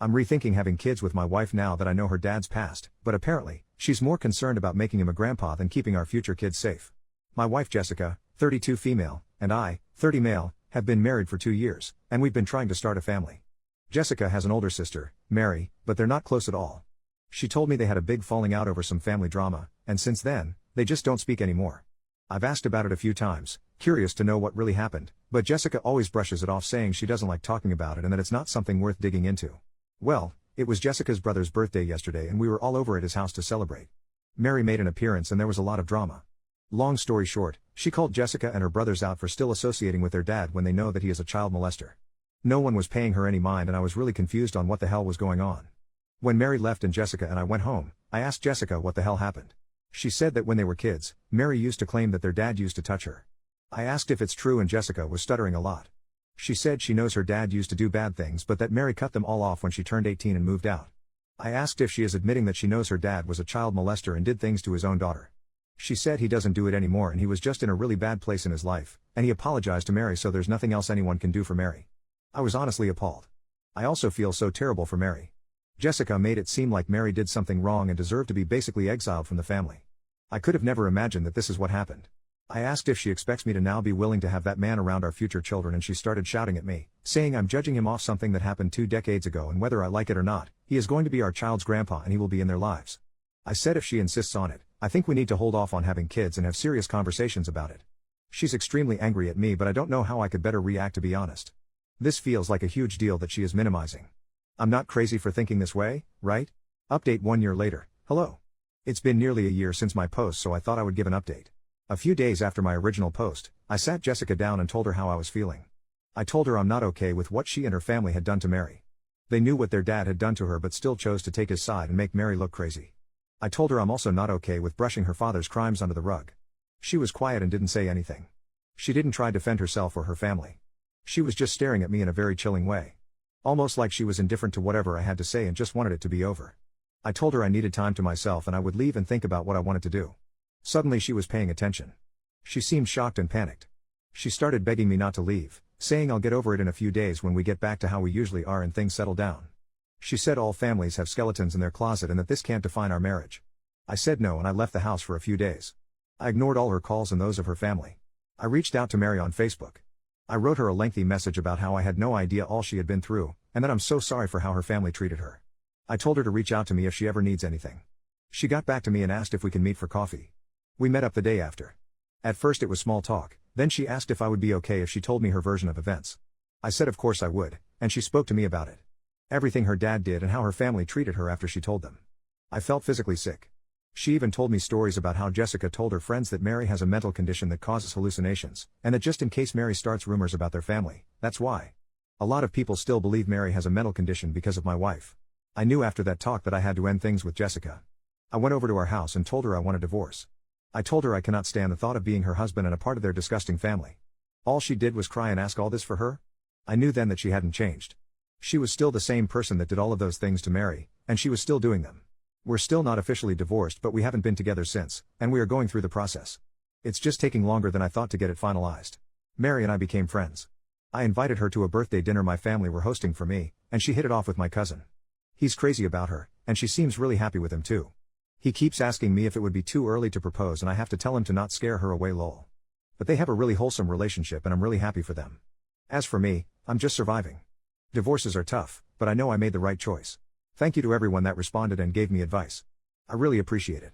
I'm rethinking having kids with my wife now that I know her dad's passed, but apparently, she's more concerned about making him a grandpa than keeping our future kids safe. My wife Jessica, 32 female, and I, 30 male, have been married for 2 years, and we've been trying to start a family. Jessica has an older sister, Mary, but they're not close at all. She told me they had a big falling out over some family drama, and since then, they just don't speak anymore. I've asked about it a few times, curious to know what really happened, but Jessica always brushes it off saying she doesn't like talking about it and that it's not something worth digging into. Well, it was Jessica's brother's birthday yesterday and we were all over at his house to celebrate. Mary made an appearance and there was a lot of drama. Long story short, she called Jessica and her brothers out for still associating with their dad when they know that he is a child molester. No one was paying her any mind and I was really confused on what the hell was going on. When Mary left and Jessica and I went home, I asked Jessica what the hell happened. She said that when they were kids, Mary used to claim that their dad used to touch her. I asked if it's true and Jessica was stuttering a lot. She said she knows her dad used to do bad things but that Mary cut them all off when she turned 18 and moved out. I asked if she is admitting that she knows her dad was a child molester and did things to his own daughter. She said he doesn't do it anymore and he was just in a really bad place in his life, and he apologized to Mary so there's nothing else anyone can do for Mary. I was honestly appalled. I also feel so terrible for Mary. Jessica made it seem like Mary did something wrong and deserved to be basically exiled from the family. I could have never imagined that this is what happened. I asked if she expects me to now be willing to have that man around our future children and she started shouting at me, saying I'm judging him off something that happened 2 decades ago and whether I like it or not, he is going to be our child's grandpa and he will be in their lives. I said if she insists on it, I think we need to hold off on having kids and have serious conversations about it. She's extremely angry at me but I don't know how I could better react to be honest. This feels like a huge deal that she is minimizing. I'm not crazy for thinking this way, right? Update 1 year later, hello. It's been nearly a year since my post so I thought I would give an update. A few days after my original post, I sat Jessica down and told her how I was feeling. I told her I'm not okay with what she and her family had done to Mary. They knew what their dad had done to her but still chose to take his side and make Mary look crazy. I told her I'm also not okay with brushing her father's crimes under the rug. She was quiet and didn't say anything. She didn't try to defend herself or her family. She was just staring at me in a very chilling way. Almost like she was indifferent to whatever I had to say and just wanted it to be over. I told her I needed time to myself and I would leave and think about what I wanted to do. Suddenly she was paying attention. She seemed shocked and panicked. She started begging me not to leave, saying I'll get over it in a few days when we get back to how we usually are and things settle down. She said all families have skeletons in their closet and that this can't define our marriage. I said no and I left the house for a few days. I ignored all her calls and those of her family. I reached out to Mary on Facebook. I wrote her a lengthy message about how I had no idea all she had been through, and that I'm so sorry for how her family treated her. I told her to reach out to me if she ever needs anything. She got back to me and asked if we can meet for coffee. We met up the day after. At first it was small talk, then she asked if I would be okay if she told me her version of events. I said of course I would, and she spoke to me about it. Everything her dad did and how her family treated her after she told them. I felt physically sick. She even told me stories about how Jessica told her friends that Mary has a mental condition that causes hallucinations, and that just in case Mary starts rumors about their family, that's why. A lot of people still believe Mary has a mental condition because of my wife. I knew after that talk that I had to end things with Jessica. I went over to our house and told her I want a divorce. I told her I cannot stand the thought of being her husband and a part of their disgusting family. All she did was cry and ask all this for her? I knew then that she hadn't changed. She was still the same person that did all of those things to Mary, and she was still doing them. We're still not officially divorced but we haven't been together since, and we are going through the process. It's just taking longer than I thought to get it finalized. Mary and I became friends. I invited her to a birthday dinner my family were hosting for me, and she hit it off with my cousin. He's crazy about her, and she seems really happy with him too. He keeps asking me if it would be too early to propose and I have to tell him to not scare her away lol. But they have a really wholesome relationship and I'm really happy for them. As for me, I'm just surviving. Divorces are tough, but I know I made the right choice. Thank you to everyone that responded and gave me advice. I really appreciate it.